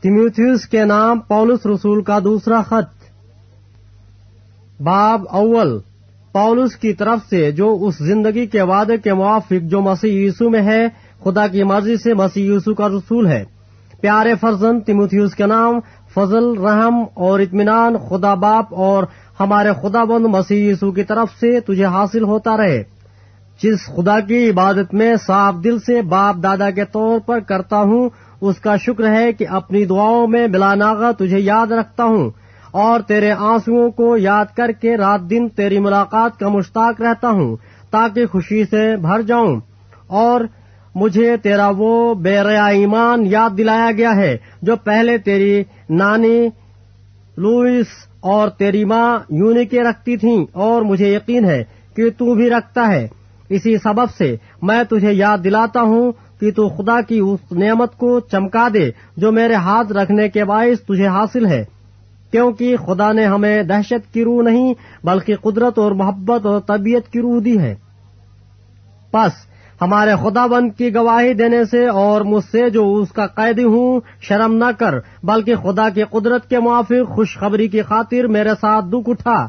तीमुथियुस के नाम पौलुस रसूल का दूसरा खत। बाब अव्वल। पौलुस की तरफ से, जो उस जिंदगी के वादे के मुआफिक जो मसीह यीशु में है, खुदा की मर्जी से मसीह यीशु का रसूल है। प्यारे फर्जंद तीमुथियुस के नाम फजल, रहम और इत्मीनान खुदा बाप और हमारे खुदाबंद मसीह यीशु की तरफ से तुझे हासिल होता रहे। जिस खुदा की इबादत में साफ दिल से बाप दादा के तौर पर करता हूँ, उसका शुक्र है कि अपनी दुआओं में बिलानागा तुझे याद रखता हूँ और तेरे आंसुओं को याद करके रात दिन तेरी मुलाकात का मुश्ताक रहता हूँ, ताकि खुशी से भर जाऊं। और मुझे तेरा वो बेरया ईमान याद दिलाया गया है जो पहले तेरी नानी लुईस और तेरी माँ यूनिके रखती थीं, और मुझे यकीन है कि तू भी रखता है। इसी सबब से मैं तुझे याद दिलाता हूँ कि तू खुदा की उस नेमत को चमका दे जो मेरे हाथ रखने के बायस तुझे हासिल है, क्योंकि खुदा ने हमें दहशत की रूह नहीं बल्कि कुदरत और मोहब्बत और तबीयत की रूह दी है। बस हमारे खुदाबंद की गवाही देने से और मुझसे जो उसका कैदी हूँ शर्म न कर, बल्कि खुदा की कुदरत के मुआफिक खुशखबरी की खातिर मेरे साथ दुख उठा,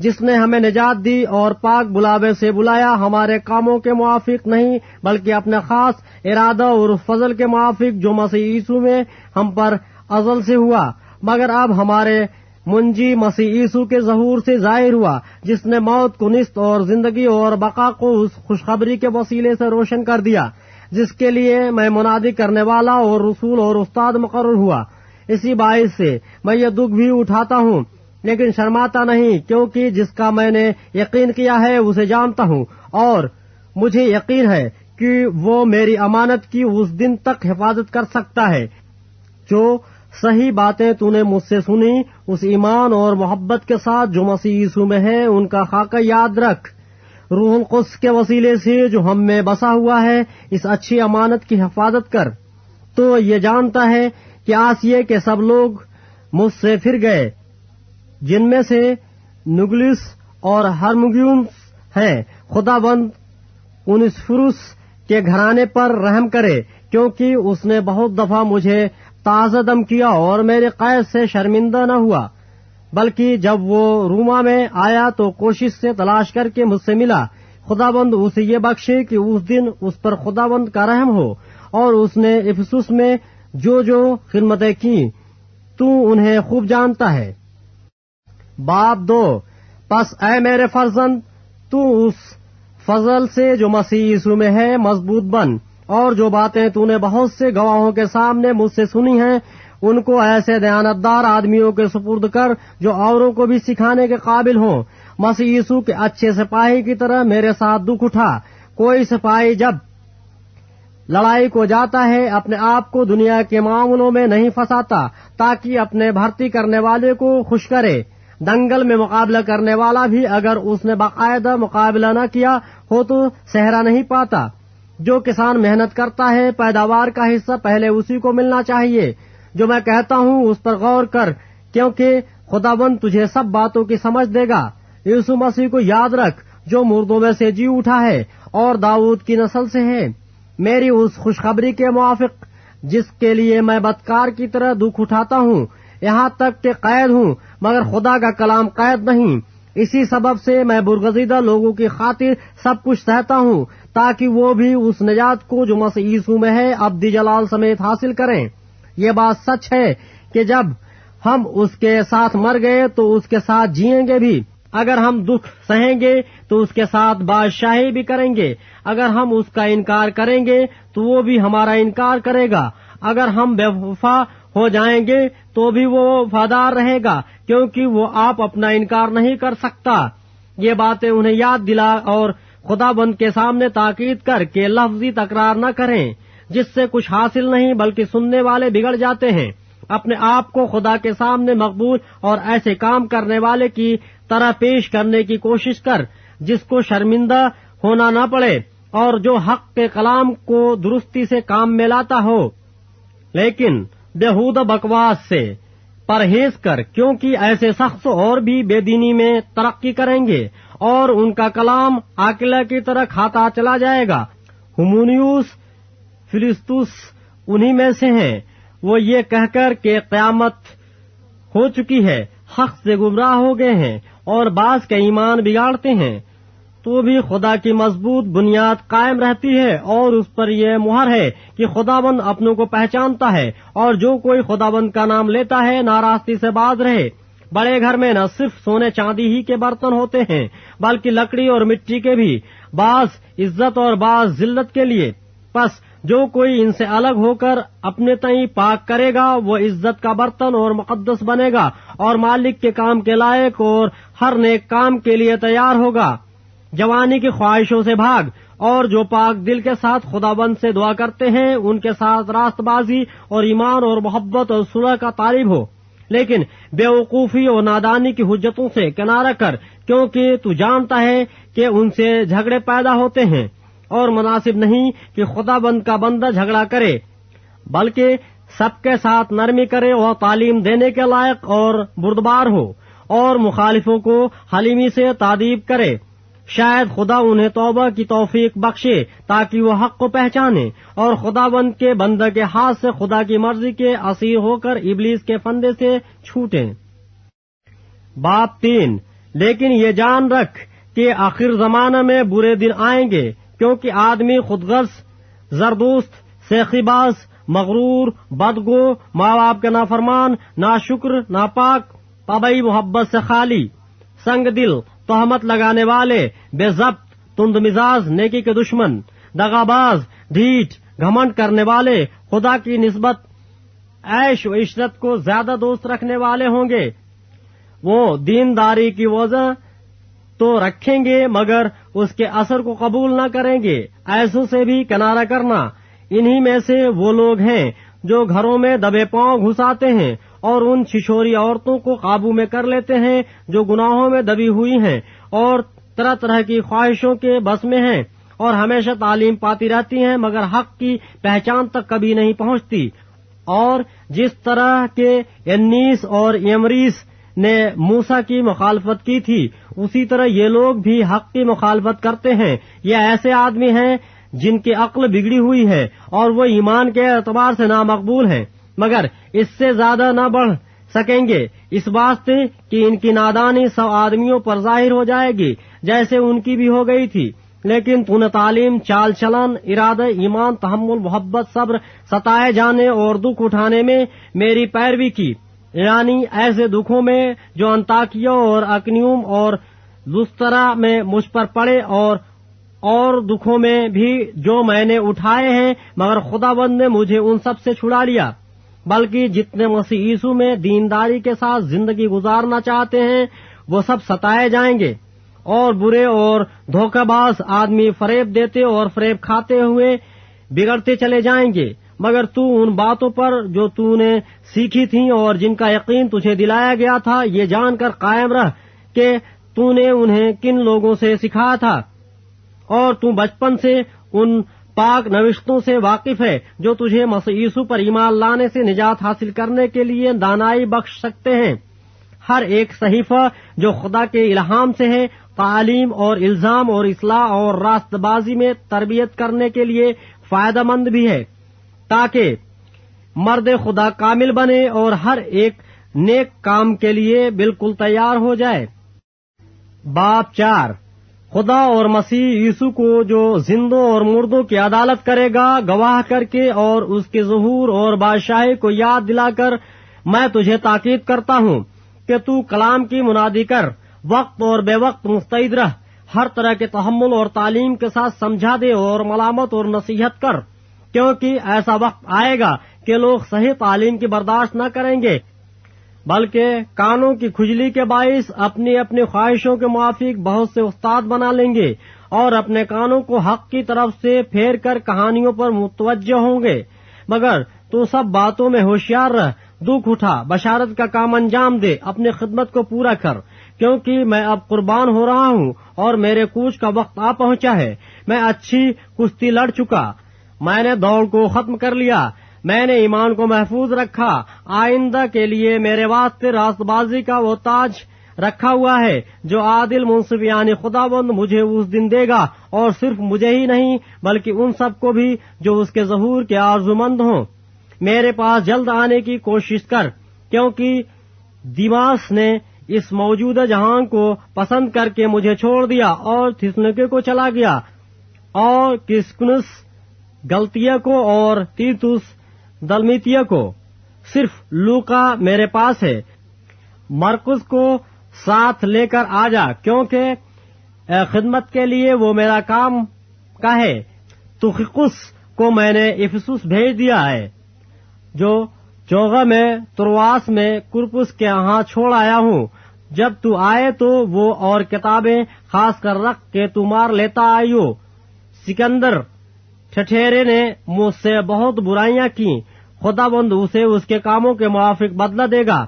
जिसने हमें निजात दी और पाक बुलावे से बुलाया, हमारे कामों के मुआफिक नहीं बल्कि अपने खास इरादा और फजल के मुआफिक जो मसीह यीशु में हम पर अजल से हुआ, मगर अब हमारे मुंजी मसीह यीशु के ज़हूर से जाहिर हुआ, जिसने मौत को निस्त और जिंदगी और बका को उस खुशखबरी के वसीले से रोशन कर दिया, जिसके लिए मैं मुनादी करने वाला और रसूल और उस्ताद मुकर्रर हुआ। इसी बाइस से मैं ये दुख भी उठाता हूँ, लेकिन शर्माता नहीं, क्योंकि जिसका मैंने यकीन किया है उसे जानता हूँ, और मुझे यकीन है कि वो मेरी अमानत की उस दिन तक हिफाजत कर सकता है। जो सही बातें तूने मुझसे सुनी, उस ईमान और मोहब्बत के साथ जो मसीह यीशु में है, उनका खाका याद रख। रूहुल कुद्स के वसीले से जो हम में बसा हुआ है, इस अच्छी अमानत की हिफाजत कर। तो ये जानता है कि आसिया के सब लोग मुझसे फिर गए, जिनमें से नुगलिस और हरमुगियुस हैं। खुदाबंद उनिसफुरुस के घराने पर रहम करे, क्योंकि उसने बहुत दफा मुझे ताज़ा दम किया और मेरे कैद से शर्मिंदा न हुआ, बल्कि जब वो रूमा में आया तो कोशिश से तलाश करके मुझसे मिला। खुदाबंद उसे ये बख्शे कि उस दिन उस पर खुदाबंद का रहम हो, और उसने इफिसुस में जो जो खिदमतें की तू उन्हें खूब जानता है। बाब 2। बस ऐ मेरे फर्जंद, तू उस फजल से जो मसीह यीशु में है मजबूत बन, और जो बातें तूने बहुत से गवाहों के सामने मुझसे सुनी हैं, उनको ऐसे दयानतदार आदमियों के सुपुर्द कर जो औरों को भी सिखाने के काबिल हों। मसीह यीशु के अच्छे सिपाही की तरह मेरे साथ दुख उठा। कोई सिपाही जब लड़ाई को जाता है, अपने आप को दुनिया के मामलों में नहीं फंसाता, ताकि अपने भर्ती करने वाले को खुश करे। दंगल में मुकाबला करने वाला भी अगर उसने बाकायदा मुकाबला न किया हो तो सहरा नहीं पाता। जो किसान मेहनत करता है, पैदावार का हिस्सा पहले उसी को मिलना चाहिए। जो मैं कहता हूँ उस पर गौर कर, क्योंकि खुदाबंद तुझे सब बातों की समझ देगा। यीशु मसीह को याद रख, जो मुर्दों में से जी उठा है और दाऊद की नस्ल से है, मेरी उस खुशखबरी के मुआफिक, जिसके लिए मैं बदकार की तरह दुख उठाता हूँ, यहाँ तक कि कैद हूँ, मगर खुदा का कलाम कैद नहीं। इसी सबब से मैं बुरगजीदा लोगों की खातिर सब कुछ सहता हूँ, ताकि वो भी उस निजात को जो मसीह यीशु में है अब्दी जलाल समेत हासिल करें। ये बात सच है कि जब हम उसके साथ मर गए तो उसके साथ जिएंगे भी। अगर हम दुख सहेंगे तो उसके साथ बादशाही भी करेंगे। अगर हम उसका इनकार करेंगे तो वो भी हमारा इनकार करेगा। अगर हम बेवफा हो जाएंगे तो भी वो वफादार रहेगा, क्योंकि वो आप अपना इनकार नहीं कर सकता। ये बातें उन्हें याद दिला और खुदाबंद के सामने ताकीद कर के लफ्जी तकरार न करें, जिससे कुछ हासिल नहीं बल्कि सुनने वाले बिगड़ जाते हैं। अपने आप को खुदा के सामने मकबूल और ऐसे काम करने वाले की तरह पेश करने की कोशिश कर, जिसको शर्मिंदा होना न पड़े और जो हक के कलाम को दुरुस्ती से काम में लाता हो। लेकिन बेहूदा बकवास से परहेज कर, क्योंकि ऐसे शख्स और भी बेदीनी में तरक्की करेंगे और उनका कलाम आकिला की तरह खाता चला जाएगा। हुमुनियुस फिलिस्तुस उन्हीं में से हैं। وہ یہ کہہ کر کہ قیامت ہو چکی ہے حق سے گمراہ ہو گئے ہیں اور بعض کا ایمان بگاڑتے ہیں، تو بھی خدا کی مضبوط بنیاد قائم رہتی ہے اور اس پر یہ مہر ہے کہ خداوند اپنوں کو پہچانتا ہے، اور جو کوئی خداوند کا نام لیتا ہے ناراستی سے باز رہے۔ بڑے گھر میں نہ صرف سونے چاندی ہی کے برتن ہوتے ہیں بلکہ لکڑی اور مٹی کے بھی، بعض عزت اور بعض ذلت کے لیے۔ پس جو کوئی ان سے الگ ہو کر اپنے تئیں پاک کرے گا وہ عزت کا برتن اور مقدس بنے گا اور مالک کے کام کے لائق اور ہر نیک کام کے لیے تیار ہوگا۔ جوانی کی خواہشوں سے بھاگ، اور جو پاک دل کے ساتھ خداوند سے دعا کرتے ہیں ان کے ساتھ راست بازی اور ایمان اور محبت اور صلح کا طالب ہو، لیکن بے وقوفی اور نادانی کی حجتوں سے کنارہ کر، کیونکہ تو جانتا ہے کہ ان سے جھگڑے پیدا ہوتے ہیں، اور مناسب نہیں کہ خداوند کا بندہ جھگڑا کرے، بلکہ سب کے ساتھ نرمی کرے اور تعلیم دینے کے لائق اور بردبار ہو، اور مخالفوں کو حلیمی سے تادیب کرے۔ شاید خدا انہیں توبہ کی توفیق بخشے تاکہ وہ حق کو پہچانے اور خداوند کے بندہ کے ہاتھ سے خدا کی مرضی کے اسیر ہو کر ابلیس کے فندے سے چھوٹیں۔ باب 3۔ لیکن یہ جان رکھ کہ آخر زمانہ میں برے دن آئیں گے، کیونکہ آدمی خودغرض، زردوست، سیخی باز، مغرور، بدگو، ماں باپ کے نافرمان، ناشکر، ناپاک، طبعی محبت سے خالی، سنگ دل، تہمت لگانے والے، بے ضبط، تند مزاج، نیکی کے دشمن، دغاباز، ڈھیٹ، گھمنڈ کرنے والے، خدا کی نسبت عیش و عشرت کو زیادہ دوست رکھنے والے ہوں گے۔ وہ دینداری کی وجہ تو رکھیں گے مگر اس کے اثر کو قبول نہ کریں گے۔ ایسوں سے بھی کنارہ کرنا۔ انہی میں سے وہ لوگ ہیں جو گھروں میں دبے پاؤں گھساتے ہیں اور ان چھچھوری عورتوں کو قابو میں کر لیتے ہیں جو گناہوں میں دبی ہوئی ہیں اور طرح طرح کی خواہشوں کے بس میں ہیں، اور ہمیشہ تعلیم پاتی رہتی ہیں مگر حق کی پہچان تک کبھی نہیں پہنچتی۔ اور جس طرح کے ینیس اور یمریس نے موسیٰ کی مخالفت کی تھی اسی طرح یہ لوگ بھی حق کی مخالفت کرتے ہیں۔ یہ ایسے آدمی ہیں جن کی عقل بگڑی ہوئی ہے اور وہ ایمان کے اعتبار سے نامقبول ہیں، مگر اس سے زیادہ نہ بڑھ سکیں گے، اس واسطے کہ ان کی نادانی سب آدمیوں پر ظاہر ہو جائے گی جیسے ان کی بھی ہو گئی تھی۔ لیکن تو نے تعلیم، چال چلن، ارادہ، ایمان، تحمل، محبت، صبر، ستائے جانے اور دکھ اٹھانے میں میری پیروی کی، یعنی ایسے دکھوں میں جو انطاکیہ اور اکنیوم اور لسترا میں مجھ پر پڑے، اور دکھوں میں بھی جو میں نے اٹھائے ہیں، مگر خداوند نے مجھے ان سب سے چھڑا لیا۔ بلکہ جتنے مسیح یسوع میں دینداری کے ساتھ زندگی گزارنا چاہتے ہیں وہ سب ستائے جائیں گے، اور برے اور دھوکہ باز آدمی فریب دیتے اور فریب کھاتے ہوئے بگڑتے چلے جائیں گے۔ مگر تو ان باتوں پر جو تو نے سیکھی تھیں اور جن کا یقین تجھے دلایا گیا تھا یہ جان کر قائم رہ کہ تو نے انہیں کن لوگوں سے سکھایا تھا، اور تو بچپن سے ان پاک نوشتوں سے واقف ہے جو تجھے مسیح یسوع پر ایمان لانے سے نجات حاصل کرنے کے لیے دانائی بخش سکتے ہیں۔ ہر ایک صحیفہ جو خدا کے الہام سے ہے تعلیم اور الزام اور اصلاح اور راست بازی میں تربیت کرنے کے لیے فائدہ مند بھی ہے، تاکہ مرد خدا کامل بنے اور ہر ایک نیک کام کے لیے بالکل تیار ہو جائے۔ باب 4۔ خدا اور مسیح یسوع کو جو زندوں اور مردوں کی عدالت کرے گا گواہ کر کے اور اس کے ظہور اور بادشاہی کو یاد دلا کر میں تجھے تاکید کرتا ہوں کہ تو کلام کی منادی کر، وقت اور بے وقت مستعد رہ، ہر طرح کے تحمل اور تعلیم کے ساتھ سمجھا دے اور ملامت اور نصیحت کر، کیونکہ ایسا وقت آئے گا کہ لوگ صحیح تعلیم کی برداشت نہ کریں گے بلکہ کانوں کی کھجلی کے باعث اپنی اپنی خواہشوں کے موافق بہت سے استاد بنا لیں گے اور اپنے کانوں کو حق کی طرف سے پھیر کر کہانیوں پر متوجہ ہوں گے۔ مگر تو سب باتوں میں ہوشیار رہ، دکھ اٹھا، بشارت کا کام انجام دے، اپنی خدمت کو پورا کر، کیونکہ میں اب قربان ہو رہا ہوں اور میرے کوچ کا وقت آ پہنچا ہے۔ میں اچھی کشتی لڑ چکا، میں نے دوڑ کو ختم کر لیا، میں نے ایمان کو محفوظ رکھا۔ آئندہ کے لیے میرے واسطے راست بازی کا وہ تاج رکھا ہوا ہے جو عادل منصف یعنی خداوند مجھے اس دن دے گا، اور صرف مجھے ہی نہیں بلکہ ان سب کو بھی جو اس کے ظہور کے آرزومند ہوں۔ میرے पास जल्द आने की कोशिश कर, क्योंकि दिमास ने इस मौजूदा जहां को पसंद करके मुझे छोड़ दिया और थिस्सलुनीके को चला गया, और क्रिस्पुस गलतिया को और तीतुस दलमतिया को. सिर्फ लूका मेरे पास है. मरकुस को साथ लेकर आ जा, क्योंकि खिदमत के लिए वो मेरा काम का है. तुखिकुस को मैंने इफिसुस भेज दिया है, जो चोगा में तुरवास में कुरपुस के यहाँ छोड़ आया हूँ. जब तू आए तो वो और किताबें खास कर रख के तू मार लेता आइयो. सिकंदर ठठेरे ने मुझसे बहुत बुराइयां की. खुदाबंद उसे उसके कामों के मुआफिक बदला देगा.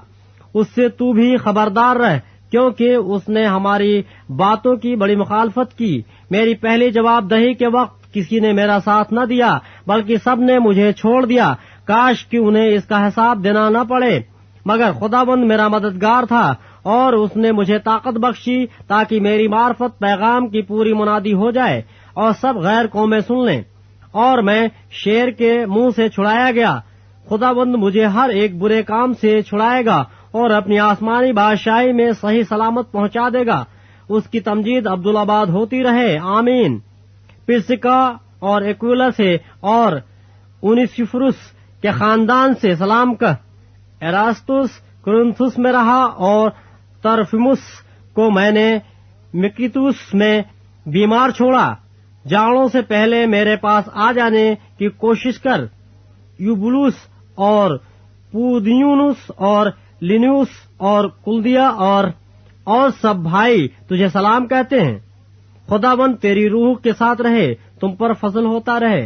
उससे तू भी खबरदार रह, क्योंकि उसने हमारी बातों की बड़ी मुखालफत की. मेरी पहली जवाबदही के वक्त किसी ने मेरा साथ न दिया, बल्कि सब ने मुझे छोड़ दिया. काश कि उन्हें इसका हिसाब देना न पड़े. मगर खुदाबंद मेरा मददगार था और उसने मुझे ताकत बख्शी, ताकि मेरी मार्फत पैगाम की पूरी मुनादी हो जाए और सब गैर कौमें सुन लें. और मैं शेर के मुंह से छुड़ाया गया. खुदाबंद मुझे हर एक बुरे काम से छुड़ाएगा और अपनी आसमानी बादशाही में सही सलामत पहुंचा देगा. उसकी तमजीद अब्दुलाबाद होती रहे. आमीन. पिरसिका और एक्विला से और उनिसिफुरुस के खानदान से सलाम कह. एरास्तुस कुरिन्थुस में रहा और तरफिमुस को मैंने मिक्रितुस में बीमार छोड़ा. जाड़ों से पहले मेरे पास आ जाने की कोशिश कर. यूबुलुस और पुदियुनुस और लिनुस और कुल्दिया और सब भाई तुझे सलाम कहते हैं. खुदाबंद तेरी रूह के साथ रहे, तुम पर फजल होता रहे.